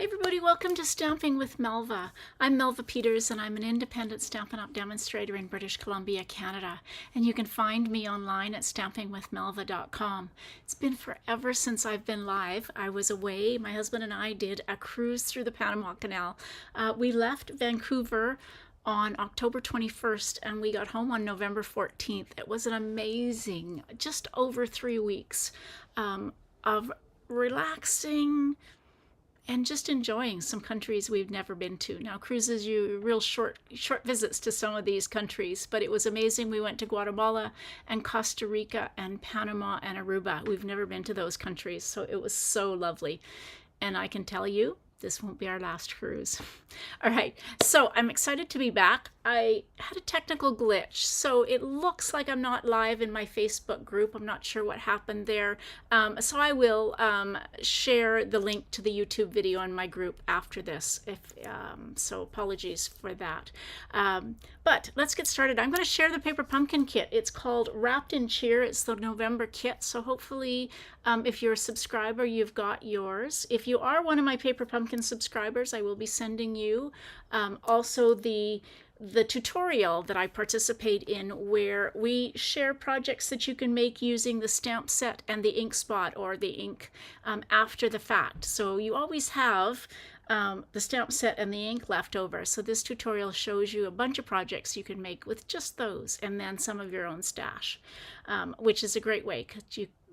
Everybody, welcome to Stamping with Melva. I'm Melva Peters and I'm an independent Stampin' Up! Demonstrator in British Columbia, Canada. And you can find me online at stampingwithmelva.com. It's been forever since I've been live. I was away. My husband and I did a cruise through the Panama Canal. We left Vancouver on October 21st and we got home on November 14th. It was an amazing, just over 3 weeks of relaxing and just enjoying some countries we've never been to. Now, cruises you real short visits to some of these countries, but it was amazing. We went to Guatemala and Costa Rica and Panama and Aruba. We've never been to those countries, so it was so lovely. And I can tell you, this won't be our last cruise. All right, so I'm excited to be back. I had a technical glitch, so it looks like I'm not live in my Facebook group. I'm not sure what happened there. So I will share the link to the YouTube video in my group after this. So apologies for that. But let's get started. I'm going to share the Paper Pumpkin kit. It's called Wrapped in Cheer. It's the November kit. So hopefully if you're a subscriber, you've got yours. If you are one of my Paper Pumpkin subscribers, I will be sending you also the tutorial that I participate in, where we share projects that you can make using the stamp set and the ink spot or the ink after the fact. So you always have the stamp set and the ink left over. So this tutorial shows you a bunch of projects you can make with just those and then some of your own stash, which is a great way because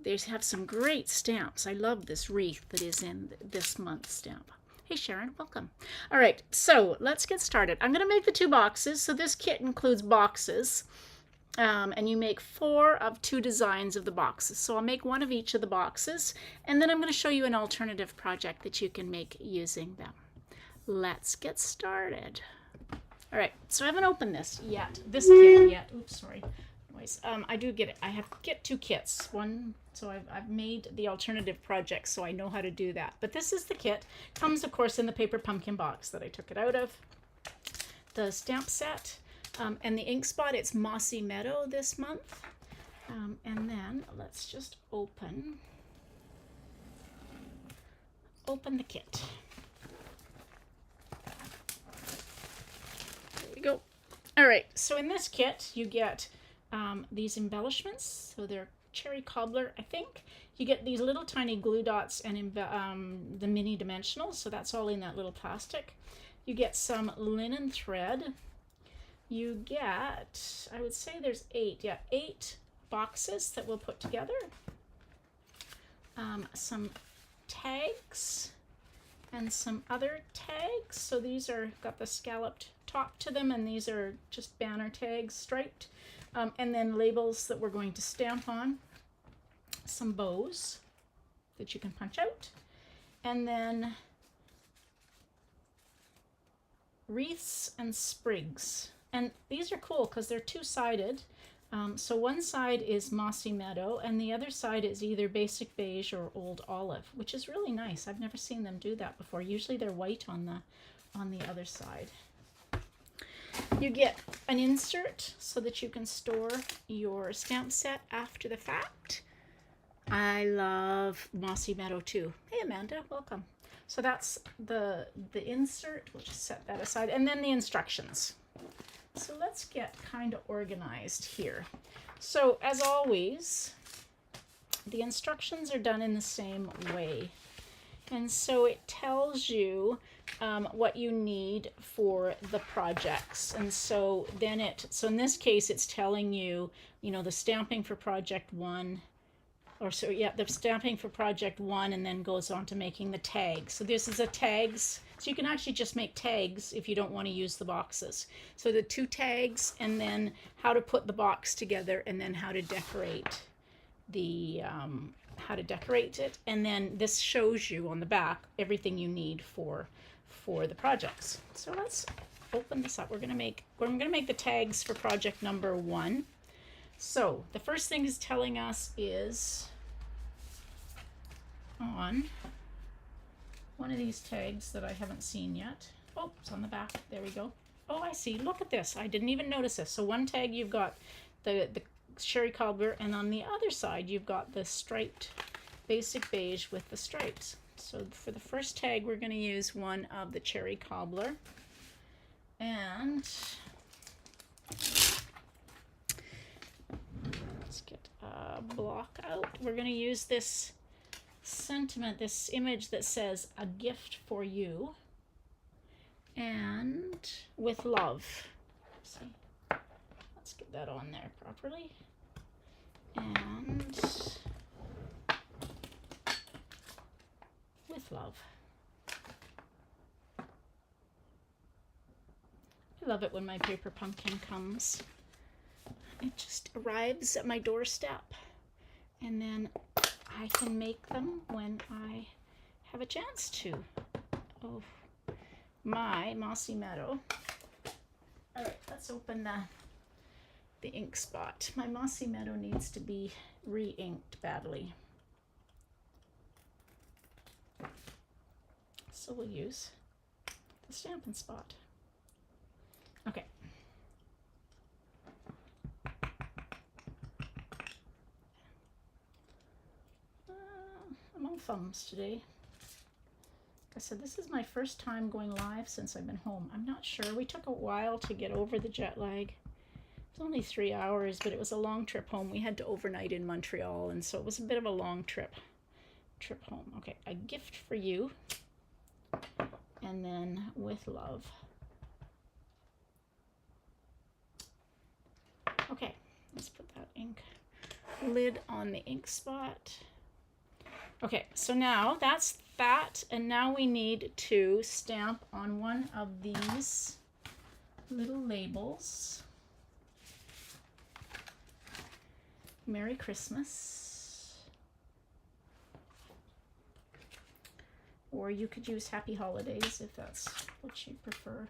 they have some great stamps. I love this wreath that is in this month's stamp. Hey Sharon, welcome. All right, so let's get started. I'm going to make the 2 boxes. So this kit includes boxes, and you make 4 of 2 designs of the boxes. So I'll make 1 of each of the boxes, and then I'm going to show you an alternative project that you can make using them. Let's get started. All right, so I haven't opened this kit yet. Oops, sorry. I do get it. I get 2 kits. One, so I've made the alternative project, so I know how to do that. But this is the kit. Comes, of course, in the Paper Pumpkin box that I took it out of. The stamp set and the ink spot. It's Mossy Meadow this month. And then let's just open the kit. There we go. All right. So in this kit, you get these embellishments. So they're cherry cobbler, I think. You get these little tiny glue dots and the mini dimensionals. So that's all in that little plastic. You get some linen thread. You get, I would say there's 8 boxes that we'll put together. Some tags and some other tags. So these are got the scalloped top to them, and these are just banner tags, striped. And then labels that we're going to stamp on, some bows that you can punch out, and then wreaths and sprigs. And these are cool because they're 2-sided. So one side is Mossy Meadow and the other side is either Basic Beige or Old Olive, which is really nice. I've never seen them do that before. Usually they're white on the other side. You get an insert so that you can store your stamp set after the fact. I love Mossy Meadow too. Hey Amanda, welcome. So that's the insert. We'll just set that aside. And then the instructions. So let's get kind of organized here. So as always, the instructions are done in the same way. And so it tells you what you need for the projects. And so then so in this case, it's telling you, the stamping for project 1, the stamping for project 1, and then goes on to making the tags. So this is a tags. So you can actually just make tags if you don't want to use the boxes. So the 2 tags, and then how to put the box together, and then how to decorate it. And then this shows you on the back everything you need for the projects. So let's open this up. We're gonna make the tags for project number 1. So the first thing is telling us is on one of these tags that I haven't seen yet. Oh, it's on the back. There we go. Oh, I see. Look at this. I didn't even notice this. So one tag you've got the cherry cobbler, and on the other side you've got the striped basic beige with the stripes. So for the first tag, we're going to use one of the cherry cobbler. And let's get a block out. We're going to use this sentiment, this image that says, "A gift for you," and "with love." Let's see. Let's get that on there properly. And with love. I love it when my paper pumpkin comes. It just arrives at my doorstep, and then I can make them when I have a chance to. Oh, my mossy meadow. All right, let's open the ink spot. My mossy meadow needs to be re-inked badly. So we'll use the Stampin' Spot. Okay. I'm on thumbs today. Like I said, this is my first time going live since I've been home. I'm not sure. We took a while to get over the jet lag. It was only 3 hours, but it was a long trip home. We had to overnight in Montreal, and so it was a bit of a long trip home. Okay, "A gift for you," and then "with love." Okay, let's put that ink lid on the ink spot. Okay, so now that's that, and now we need to stamp on one of these little labels. "Merry Christmas," or you could use "Happy Holidays" if that's what you prefer.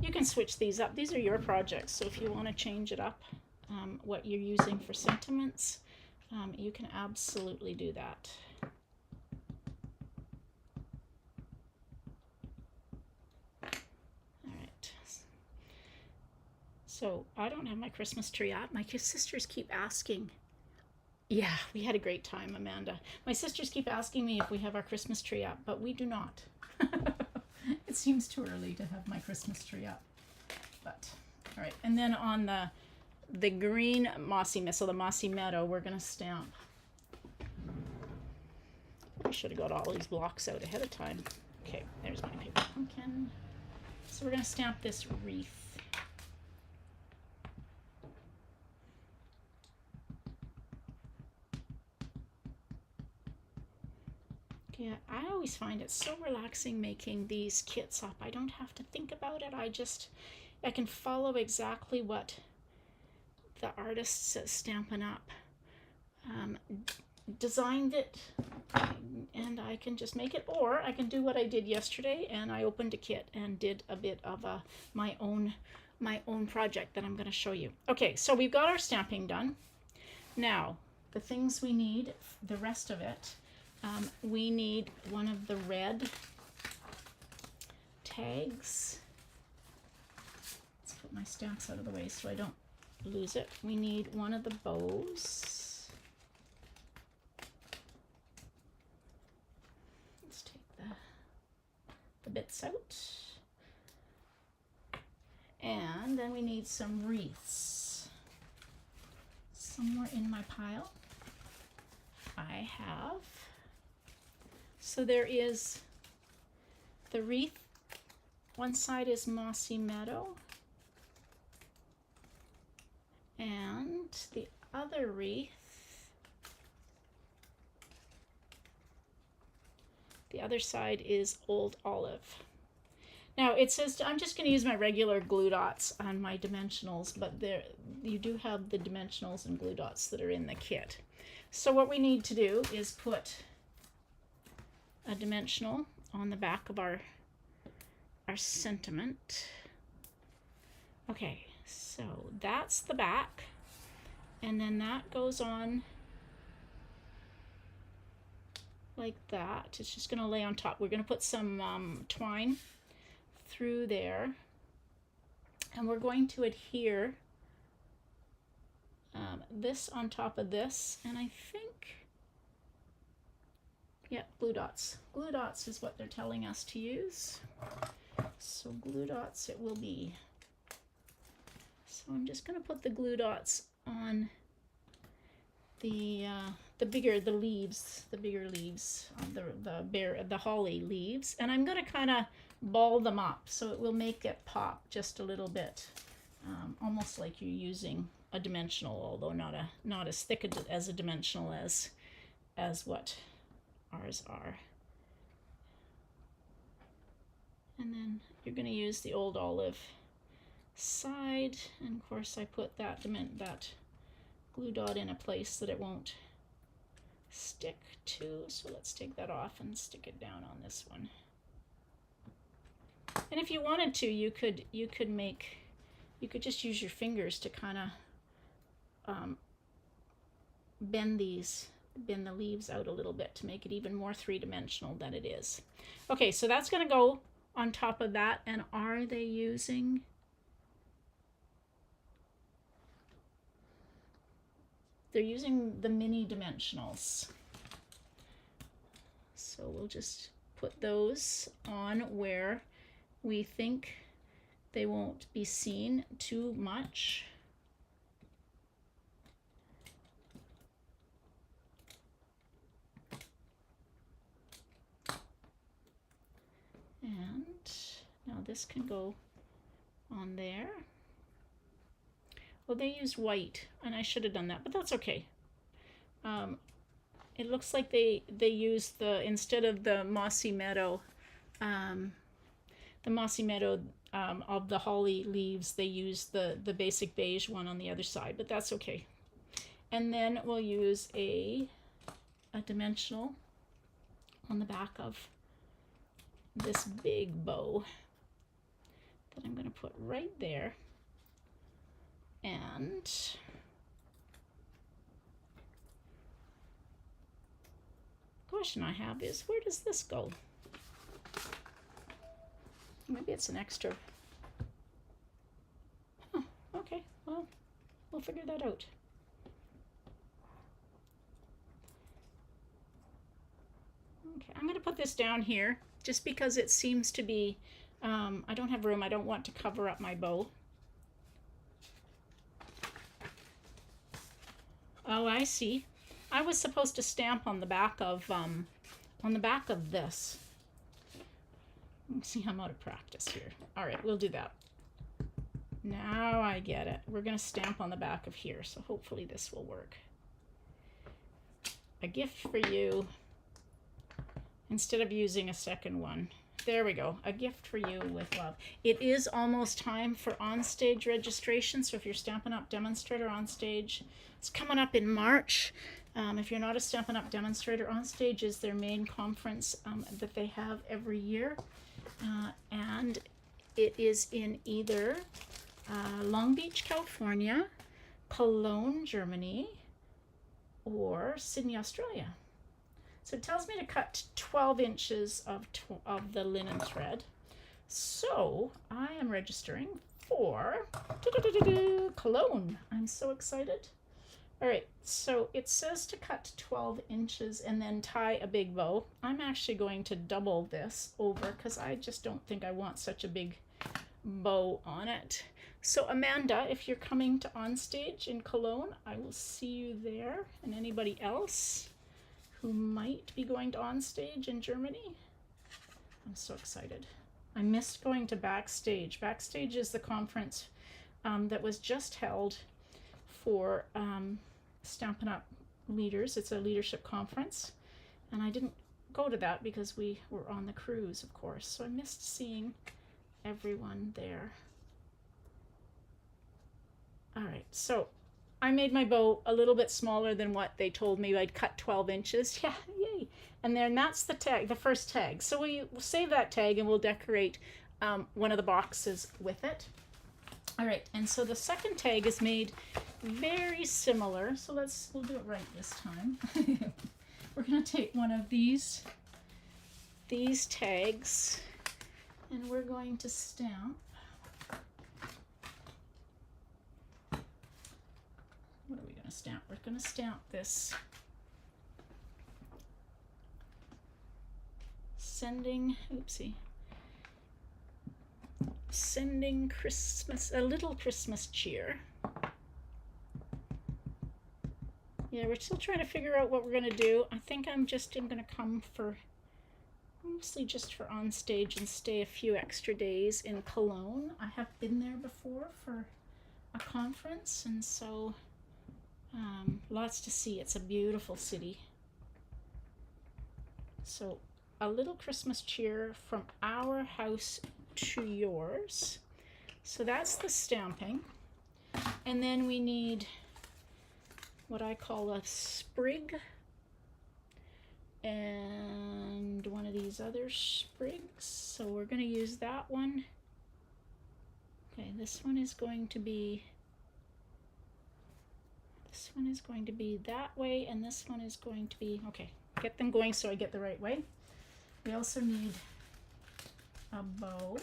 You can switch these up. These are your projects, so if you want to change it up, what you're using for sentiments, you can absolutely do that. All right. So I don't have my Christmas tree up. My sisters keep asking. Yeah, we had a great time, Amanda. My sisters keep asking me if we have our Christmas tree up, but we do not. It seems too early to have my Christmas tree up. But, all right. And then on the green mossy meadow, so the mossy meadow, we're going to stamp. I should have got all these blocks out ahead of time. Okay, there's my paper pumpkin. So we're going to stamp this wreath. Yeah, I always find it so relaxing making these kits up. I don't have to think about it. I can follow exactly what the artists at Stampin' Up! Designed it, and I can just make it, or I can do what I did yesterday, and I opened a kit and did a bit of my own project that I'm going to show you. Okay, so we've got our stamping done. Now, the things we need, the rest of it, we need one of the red tags. Let's put my stamps out of the way so I don't lose it. We need one of the bows. Let's take the bits out. And then we need some wreaths. Somewhere in my pile I have. So there is the wreath. One side is mossy meadow, and the other wreath, the other side is old olive. Now it says I'm just going to use my regular glue dots on my dimensionals, but there you do have the dimensionals and glue dots that are in the kit. So what we need to do is put a dimensional on the back of our sentiment. Okay, so that's the back, and then that goes on like that. It's just going to lay on top. We're going to put some twine through there, and we're going to adhere this on top of this, and I think Yep, glue dots. Glue dots is what they're telling us to use. So glue dots it will be. So I'm just going to put the glue dots on the bigger leaves of the holly leaves, and I'm going to kind of ball them up so it will make it pop just a little bit, almost like you're using a dimensional, although not as thick as a dimensional as what ours are. And then you're going to use the old olive side, and of course I put that glue dot in a place that it won't stick to, so let's take that off and stick it down on this one. And if you wanted to, you could just use your fingers to kind of bend the leaves out a little bit to make it even more three-dimensional than it is. Okay, so that's going to go on top of that. And are they using they're using the mini dimensionals. So we'll just put those on where we think they won't be seen too much. And now this can go on there. Well, they used white, and I should have done that, but that's okay. It looks like they used instead of the mossy meadow, of the holly leaves, they used the basic beige one on the other side, but that's okay. And then we'll use a dimensional on the back of this big bow that I'm going to put right there. And question I have is, where does this go? Maybe it's an extra. Huh, okay, well, we'll figure that out. Okay, I'm going to put this down here just because it seems to be, I don't have room. I don't want to cover up my bow. Oh, I see. I was supposed to stamp on the back of this. Let's see, I'm out of practice here. All right, we'll do that. Now I get it. We're going to stamp on the back of here, so hopefully this will work. A gift for you, instead of using a second one. There we go. A gift for you with love. It is almost time for onstage registration, so if you're Stampin' Up! Demonstrator Onstage, it's coming up in March. If you're not a Stampin' Up! Demonstrator, Onstage is their main conference that they have every year. And it is in either Long Beach, California, Cologne, Germany, or Sydney, Australia. So it tells me to cut 12 inches of the linen thread. So I am registering for Cologne. I'm so excited. All right, so it says to cut 12 inches and then tie a big bow. I'm actually going to double this over because I just don't think I want such a big bow on it. So Amanda, if you're coming to Onstage in Cologne, I will see you there. And anybody else who might be going to Onstage in Germany, I'm so excited. I missed going to Backstage. Backstage is the conference that was just held for Stampin' Up! Leaders. It's a leadership conference, and I didn't go to that because we were on the cruise, of course, so I missed seeing everyone there. All right, so I made my bow a little bit smaller than what they told me. I'd cut 12 inches. Yeah, yay. And then that's the tag, the first tag. So we'll save that tag and we'll decorate one of the boxes with it. All right, and so the second tag is made very similar. So we'll do it right this time. We're gonna take one of these tags and we're going to stamp. What are we gonna stamp? We're gonna stamp this sending Christmas, a little Christmas cheer. Yeah, we're still trying to figure out what we're going to do. I think I'm going to come for, mostly just for on stage and stay a few extra days in Cologne. I have been there before for a conference, and so lots to see. It's a beautiful city. So a little Christmas cheer from our house to yours. So that's the stamping. And then we need what I call a sprig and one of these other sprigs. So we're going to use that one. Okay, this one is going to be that way, and this one is going to be, okay, get them going so I get the right way. We also need a bow.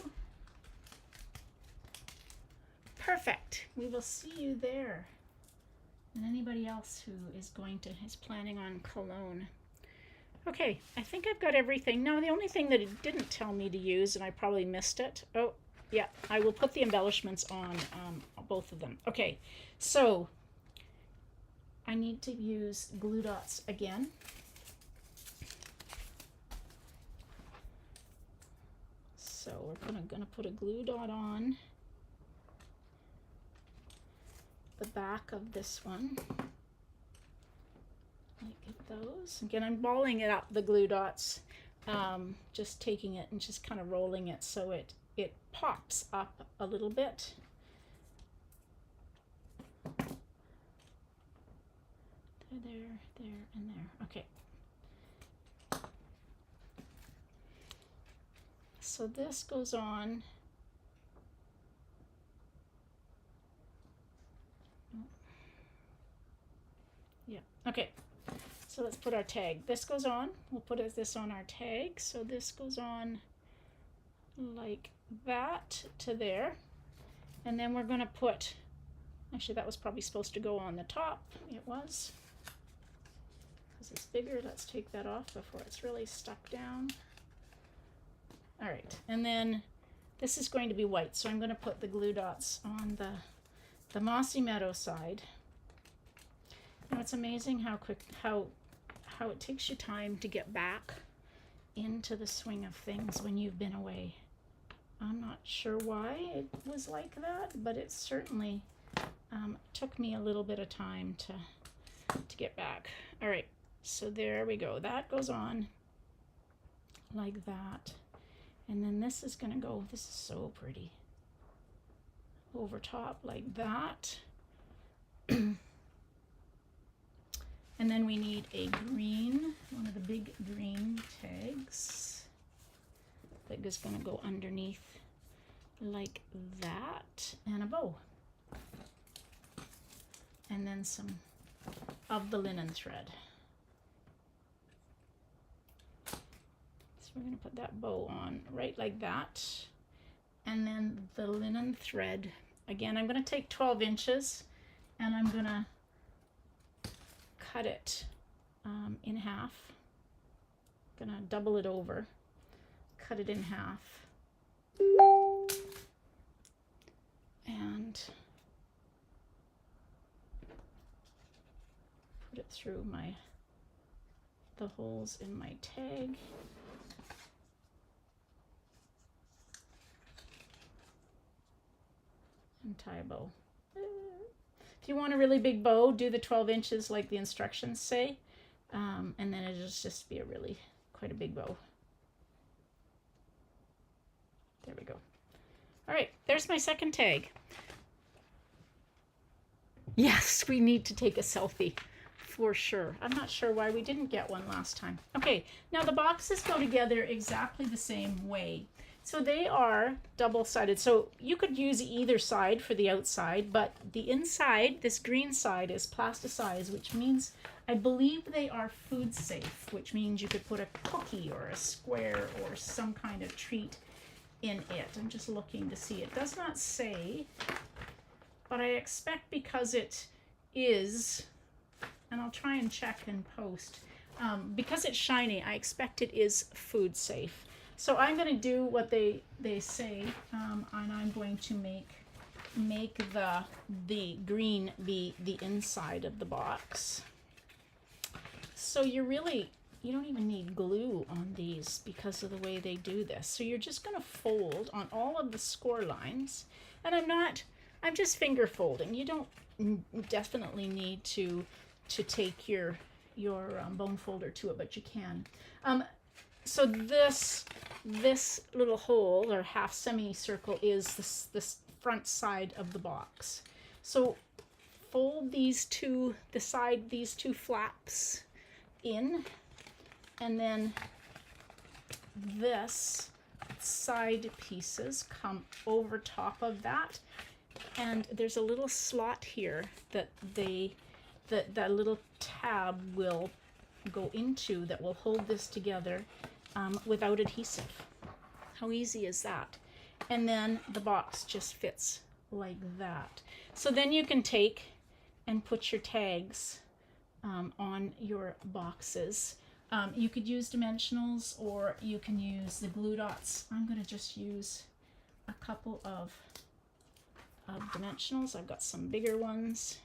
Perfect. We will see you there. And anybody else who is planning on Cologne. Okay, I think I've got everything. Now, the only thing that it didn't tell me to use, and I probably missed it. Oh, yeah, I will put the embellishments on both of them. Okay, so I need to use glue dots again. So we're gonna put a glue dot on the back of this one, like those. Again, I'm balling it up, the glue dots, just taking it and just kind of rolling it so it pops up a little bit. There, and there. Okay. So this goes on. Yeah, okay. So let's put our tag. This goes on. We'll put this on our tag. So this goes on like that to there. And then we're going to put, actually that was probably supposed to go on the top. It was. Because it's bigger. Let's take that off before it's really stuck down. All right, and then this is going to be white, so I'm going to put the glue dots on the Mossy Meadow side. You know, it's amazing how it takes you time to get back into the swing of things when you've been away. I'm not sure why it was like that, but it certainly took me a little bit of time to get back. All right, so there we go. That goes on like that. And then this is going to go, this is so pretty, over top like that. And then we need a green, one of the big green tags that is going to go underneath like that, and a bow. And then some of the linen thread. We're going to put that bow on right like that. And then the linen thread, again, I'm going to take 12 inches and I'm going to cut it in half. I'm going to double it over, cut it in half. And put it through the holes in my tag. And tie a bow. If you want a really big bow, do the 12 inches like the instructions say, and then it'll just be quite a big bow. There we go. All right, there's my second tag. Yes, we need to take a selfie for sure. I'm not sure why we didn't get one last time. Okay, now the boxes go together exactly the same way. So they are double-sided. So you could use either side for the outside, but the inside, this green side, is plasticized, which means I believe they are food safe, which means you could put a cookie or a square or some kind of treat in it. I'm just looking to see. It does not say, but I expect because it is, and I'll try and check and post, because it's shiny, I expect it is food safe. So I'm going to do what they say, and I'm going to make the green be the inside of the box. So you don't even need glue on these because of the way they do this. So you're just going to fold on all of the score lines, and I'm just finger folding. You don't definitely need to take your bone folder to it, but you can. So this little hole or half semicircle is this front side of the box. So fold these two flaps in, and then this side pieces come over top of that, and there's a little slot here that that little tab will go into that will hold this together without adhesive. How easy is that? And then the box just fits like that. So then you can take and put your tags on your boxes. You could use dimensionals, or you can use the glue dots. I'm going to just use a couple of dimensionals. I've got some bigger ones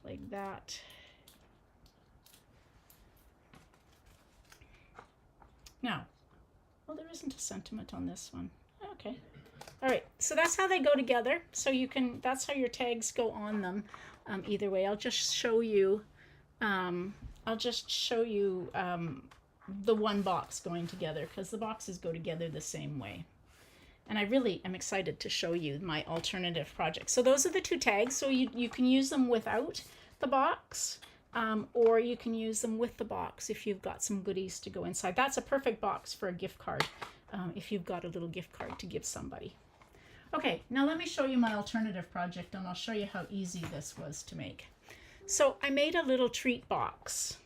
like that. Now, well, there isn't a sentiment on this one. Okay. All right, so that's how they go together. So that's how your tags go on them. Either way, I'll just show you the one box going together, because the boxes go together the same way. And I really am excited to show you my alternative project. So those are the two tags. So you can use them without the box, or you can use them with the box if you've got some goodies to go inside. That's a perfect box for a gift card, if you've got a little gift card to give somebody. Okay, now let me show you my alternative project, and I'll show you how easy this was to make. So I made a little treat box,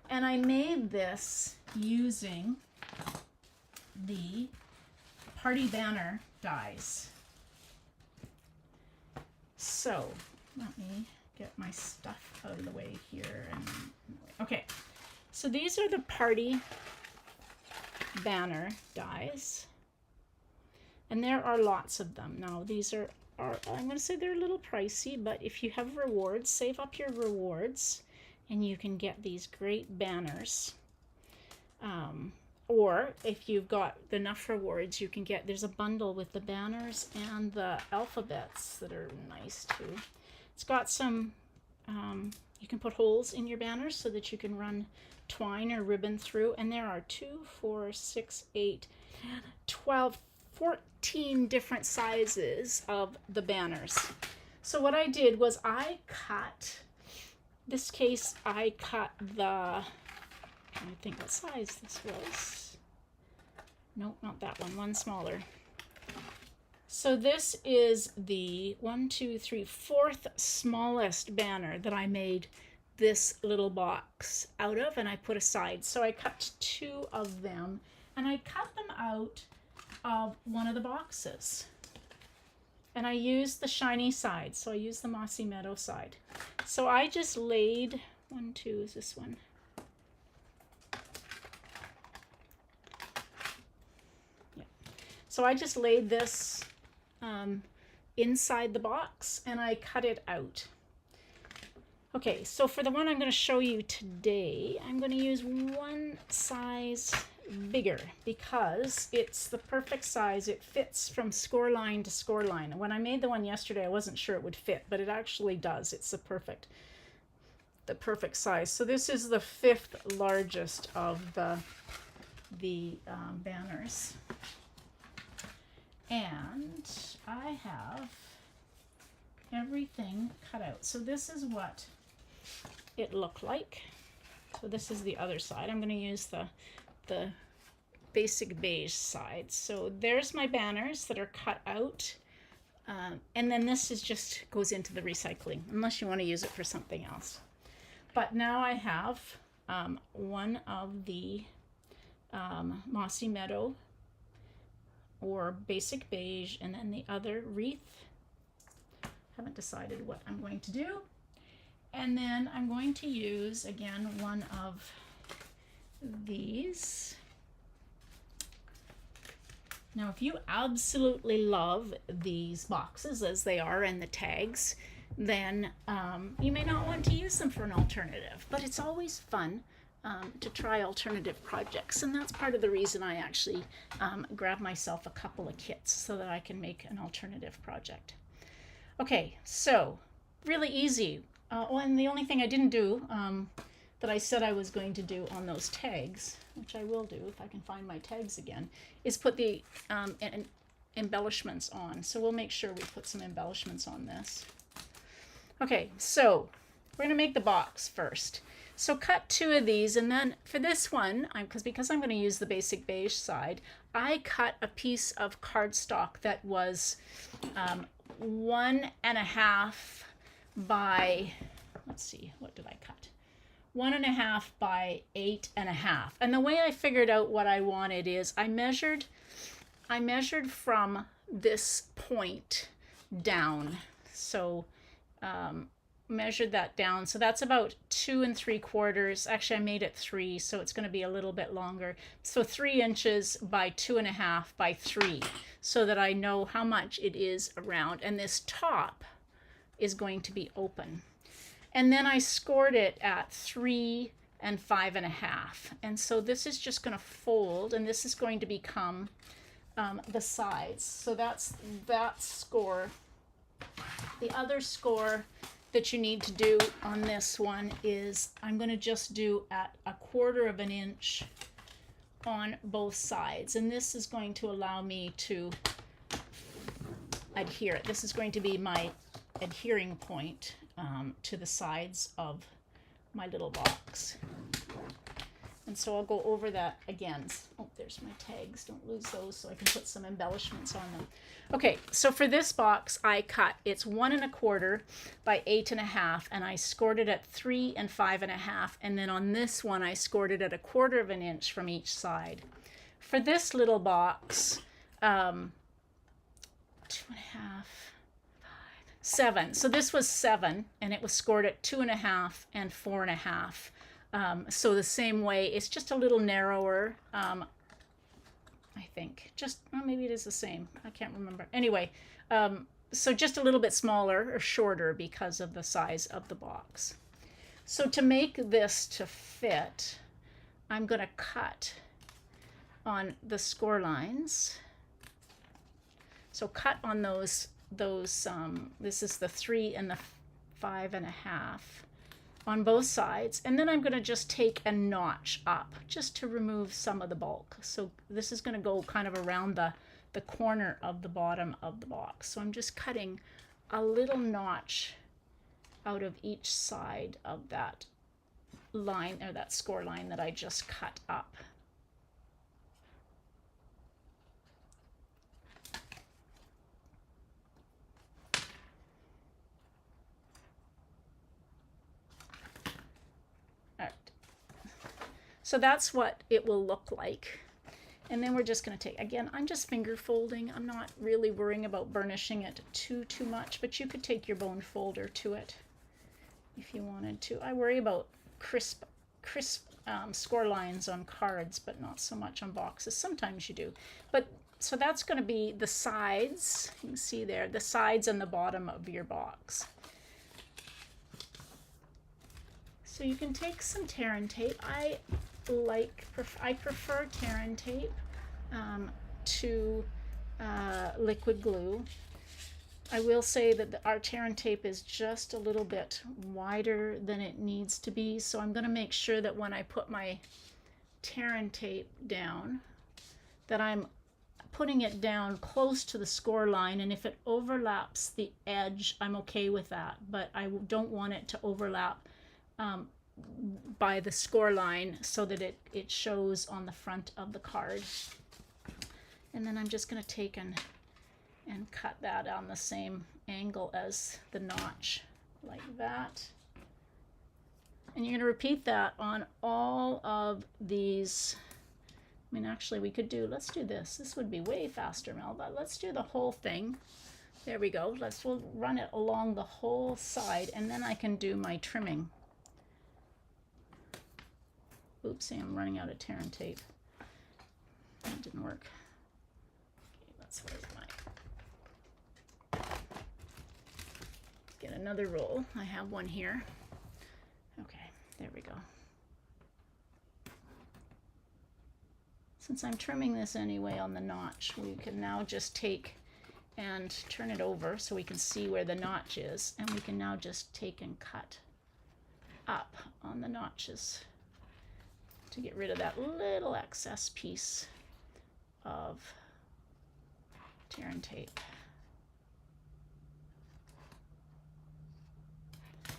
and I made this using the party banner dies. So let me get my stuff out of the way here. Okay, so these are the party banner dies, and there are lots of them. Now these are I'm going to say they're a little pricey, but if you have rewards, save up your rewards and you can get these great banners. Or if you've got enough rewards, you can get, there's a bundle with the banners and the alphabets that are nice too. It's got some, you can put holes in your banners so that you can run twine or ribbon through. And there are 2, 4, 6, 8, 12, 14 different sizes of the banners. So what I did was I cut the, I think what size this was. Nope, not that one smaller. So this is the 4th smallest banner that I made this little box out of, and I put aside. So I cut 2 of them, and I cut them out of one of the boxes. And I used the shiny side, so I used the Mossy Meadow side. So I just laid, 1, 2 is this one. Yeah. So I just laid this inside the box, and I cut it out. Okay, so for the one I'm going to show you today, I'm going to use one size bigger because it's the perfect size. It fits from score line to score line. When I made the one yesterday, I wasn't sure it would fit, but it actually does. It's the perfect size. So this is the 5th largest of the banners. And I have everything cut out. So this is what it looked like. So this is the other side. I'm going to use the basic beige side. So there's my banners that are cut out. And then this is just goes into the recycling, unless you want to use it for something else. But now I have one of the Mossy Meadow or basic beige, and then the other wreath. Haven't decided what I'm going to do. And then I'm going to use, again, one of these. Now, if you absolutely love these boxes as they are and the tags, then you may not want to use them for an alternative. But it's always fun to try alternative projects. And that's part of the reason I actually grab myself a couple of kits so that I can make an alternative project. Okay, so really easy. And the only thing I didn't do that I said I was going to do on those tags, which I will do if I can find my tags again, is put the embellishments on. So we'll make sure we put some embellishments on this. Okay, so we're going to make the box first. So cut 2 of these, and then for this one, because I'm going to use the basic beige side, I cut a piece of cardstock that was 1.5 by, let's see, what did I cut? 1.5 by 8.5. And the way I figured out what I wanted is I measured from this point down. So measured that down. So that's about 2 3/4. Actually, I made it 3, so it's going to be a little bit longer. So 3 inches by 2.5 by 3, so that I know how much it is around. And this top is going to be open. And then I scored it at 3 and 5.5. And so this is just going to fold, and this is going to become the sides. So that's that score. The other score that you need to do on this one is I'm going to just do at 1/4 of an inch on both sides. And this is going to allow me to adhere it. This is going to be my adhering point to the sides of my little box. And so I'll go over that again. Oh, there's my tags. Don't lose those, so I can put some embellishments on them. Okay, so for this box, I cut, it's 1 1/4 by 8.5, and I scored it at 3 and 5.5. And then on this one, I scored it at 1/4 of an inch from each side. For this little box, 2.5, 7. So this was 7, and it was scored at 2.5 and 4.5. So the same way, it's just a little narrower, I think. Just, well, maybe it is the same. I can't remember. Anyway, so just a little bit smaller or shorter because of the size of the box. So to make this to fit, I'm going to cut on the score lines. So cut on those this is the 3 and the 5.5 on both sides, and then I'm going to just take a notch up just to remove some of the bulk. So this is going to go kind of around the corner of the bottom of the box. So I'm just cutting a little notch out of each side of that line, or that score line that I just cut up. So that's what it will look like. And then we're just going to take, again, I'm just finger folding. I'm not really worrying about burnishing it too much, but you could take your bone folder to it if you wanted to. I worry about crisp score lines on cards, but not so much on boxes. Sometimes you do. But so that's going to be the sides. You can see there, the sides and the bottom of your box. So you can take some tear and tape. I prefer tear and tape to liquid glue. I will say that our tear and tape is just a little bit wider than it needs to be, so I'm going to make sure that when I put my tear and tape down, that I'm putting it down close to the score line, and if it overlaps the edge, I'm okay with that, but I don't want it to overlap by the score line so that it shows on the front of the card. And then I'm just going to take and cut that on the same angle as the notch, like that. And you're going to repeat that on all of these. I mean, actually we could do, let's do this. This would be way faster, Melva. Let's do the whole thing. There we go. We'll run it along the whole side, and then I can do my trimming. Oopsie, I'm running out of tear and tape. That didn't work. Okay, where's my... Get another roll. I have one here. Okay, there we go. Since I'm trimming this anyway on the notch, we can now just take and turn it over so we can see where the notch is, and we can now just take and cut up on the notches to get rid of that little excess piece of tear and tape.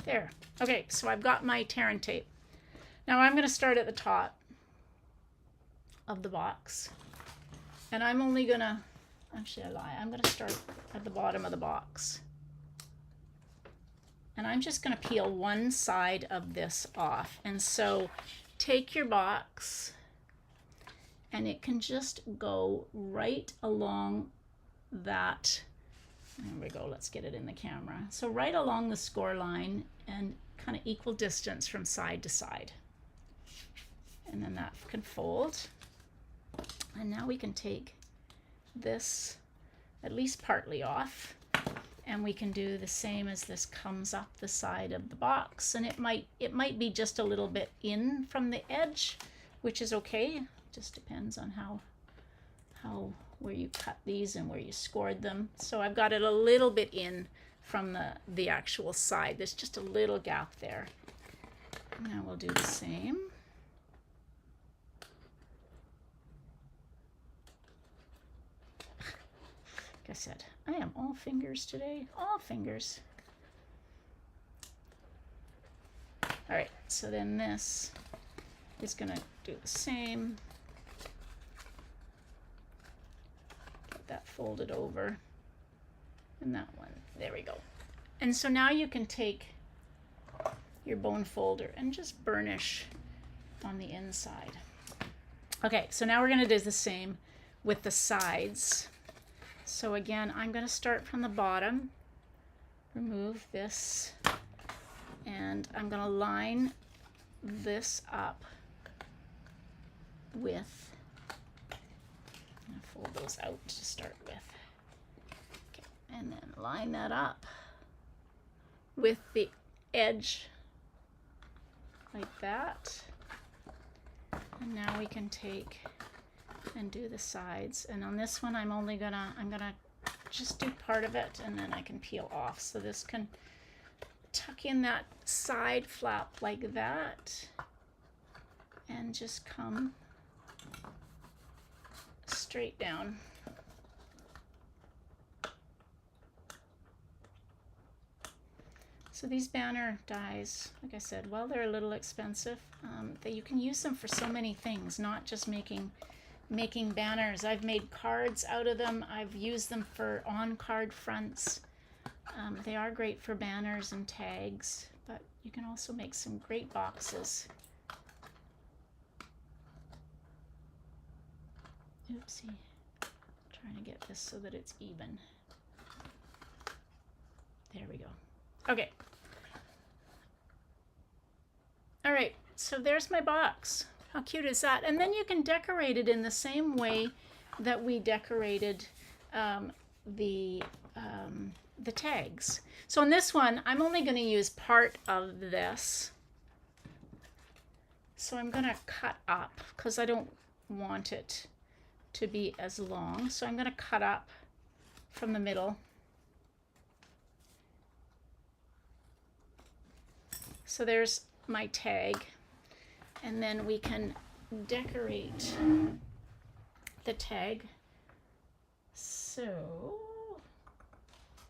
There. Okay, so I've got my tear and tape. Now I'm going to start at the top of the box, and I'm only going to, actually I lie, I'm going to start at the bottom of the box. And I'm just going to peel one side of this off. And so take your box, and it can just go right along that. There we go, let's get it in the camera. So right along the score line and kind of equal distance from side to side. And then that can fold. And now we can take this at least partly off, and we can do the same as this comes up the side of the box, and it might be just a little bit in from the edge, which is okay. Just depends on how where you cut these and where you scored them. So I've got it a little bit in from the actual side. There's just a little gap there. Now we'll do the same. Like I said, I am all fingers today, all fingers. All right, so then this is gonna do the same. Get that folded over, and that one, there we go. And so now you can take your bone folder and just burnish on the inside. Okay, so now we're gonna do the same with the sides. So again, I'm going to start from the bottom, remove this, and I'm going to line this up with, I'm going to fold those out to start with. Okay, and then line that up with the edge like that. And now we can take and do the sides, and on this one I'm gonna just do part of it, and then I can peel off. So this can tuck in that side flap like that and just come straight down. So these banner dies, like I said, while they're a little expensive, you can use them for so many things, not just making banners. I've made cards out of them. I've used them for on-card fronts. They are great for banners and tags, but you can also make some great boxes. Oopsie. Trying to get this so that it's even. There we go. Okay. All right, so there's my box. How cute is that? And then you can decorate it in the same way that we decorated the tags. So on this one, I'm only going to use part of this. So I'm going to cut up because I don't want it to be as long. So I'm going to cut up from the middle. So there's my tag. And then we can decorate the tag. So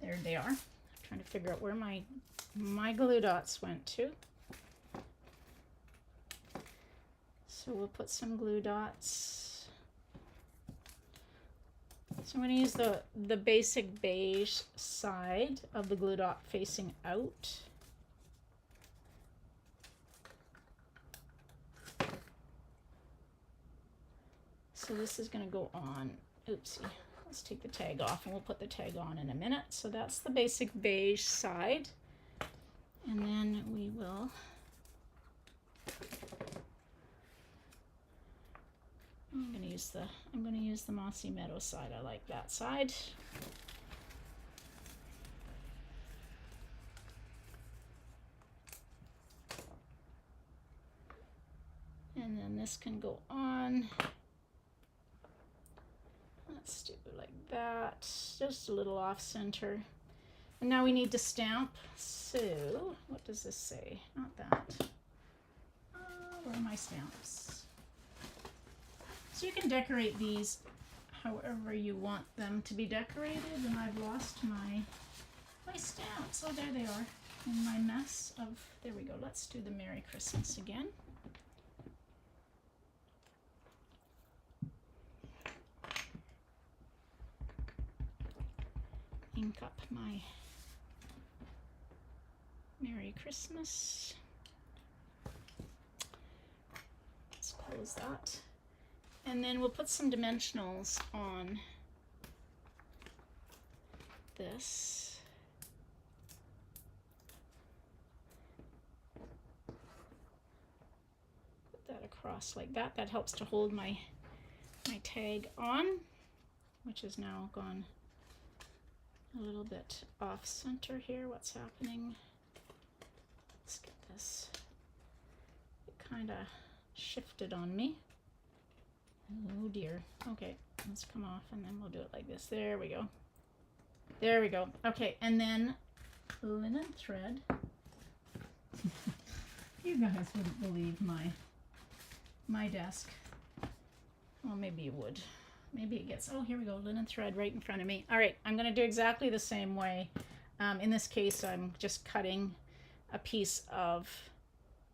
there they are. I'm trying to figure out where my glue dots went to. So we'll put some glue dots. So I'm going to use the basic beige side of the glue dot facing out. So this is going to go on, oopsie, let's take the tag off and we'll put the tag on in a minute. So that's the basic beige side. And then we will I'm going to use the Mossy Meadow side. I like that side. And then this can go on. Let's do it like that, just a little off center. And now we need to stamp. So what does this say? Not that. Where are my stamps? So you can decorate these however you want them to be decorated. And I've lost my stamps. Oh, there they are in my mess of, there we go. Let's do the Merry Christmas again. Ink up my Merry Christmas. Let's close that. And then we'll put some dimensionals on this. Put that across like that. That helps to hold my tag on, which is now gone a little bit off center here. What's happening? Let's get this. It kind of shifted on me. Oh dear. Okay, let's come off and then we'll do it like this. There we go. There we go. Okay, and then linen thread. You guys wouldn't believe my desk. Well, maybe you would. Maybe it gets, oh, here we go, linen thread right in front of me. All right, I'm going to do exactly the same way. In this case, I'm just cutting a piece of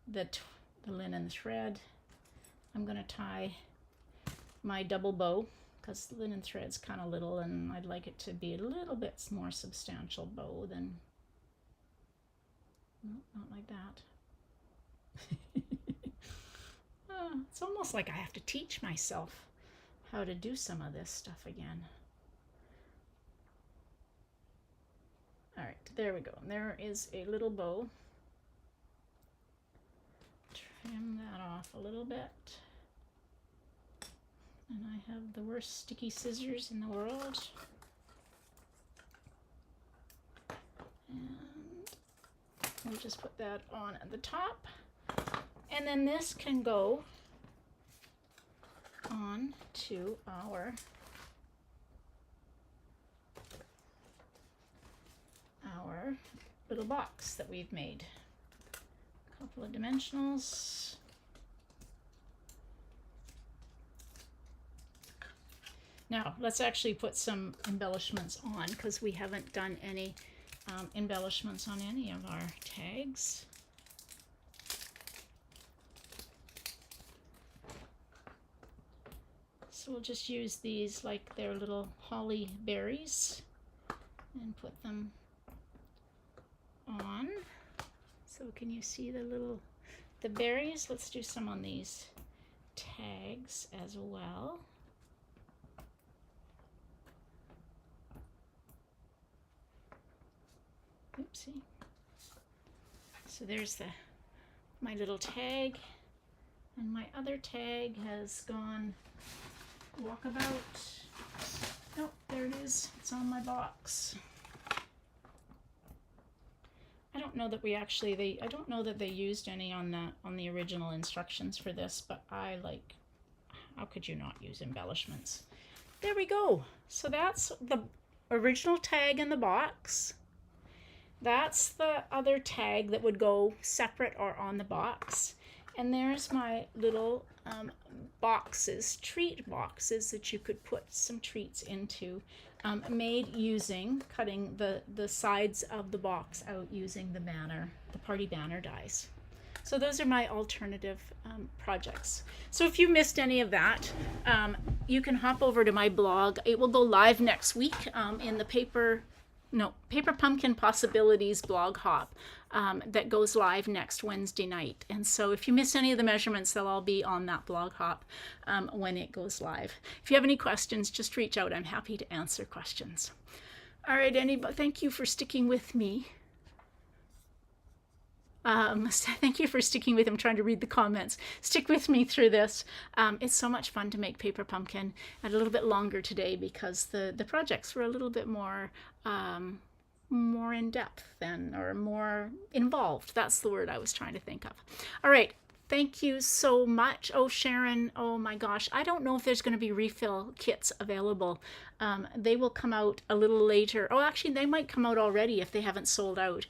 the linen thread. I'm going to tie my double bow because the linen thread's kind of little and I'd like it to be a little bit more substantial bow than, no, not like that. It's almost like I have to teach myself how to do some of this stuff again. All right, there we go. There is a little bow. Trim that off a little bit. And I have the worst sticky scissors in the world. And we'll just put that on at the top. And then this can go on to our little box that we've made. A couple of dimensionals. Now let's actually put some embellishments on because we haven't done any embellishments on any of our tags. So we'll just use these like they're little holly berries and put them on. So can you see the berries? Let's do some on these tags as well. Oopsie. So there's my little tag, and my other tag has gone walkabout. Oh, there it is. It's on my box. I don't know that I don't know that they used any on the original instructions for this, but I like, how could you not use embellishments? There we go. So that's the original tag in the box. That's the other tag that would go separate or on the box. And there's my little boxes, treat boxes that you could put some treats into, made using, cutting the sides of the box out using the party banner dies. So those are my alternative projects. So if you missed any of that, you can hop over to my blog. It will go live next week in the Paper Pumpkin Possibilities blog hop. that goes live next Wednesday night. And so if you miss any of the measurements, they'll all be on that blog hop when it goes live. If you have any questions, just reach out. I'm happy to answer questions. All right, thank you for sticking with me. Thank you for sticking with. I'm trying to read the comments. Stick with me through this. It's so much fun to make paper pumpkin, and a little bit longer today because the projects were a little bit more more in depth than, or more involved. That's the word I was trying to think of. All right. Thank you so much. Oh, Sharon, oh my gosh. I don't know if there's going to be refill kits available. They will come out a little later. Oh, actually, they might come out already if they haven't sold out.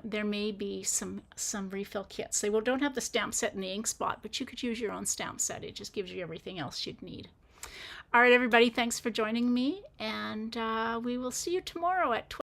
There may be some refill kits. They don't have the stamp set and the ink spot, but you could use your own stamp set. It just gives you everything else you'd need. All right, everybody, thanks for joining me, and we will see you tomorrow at 12.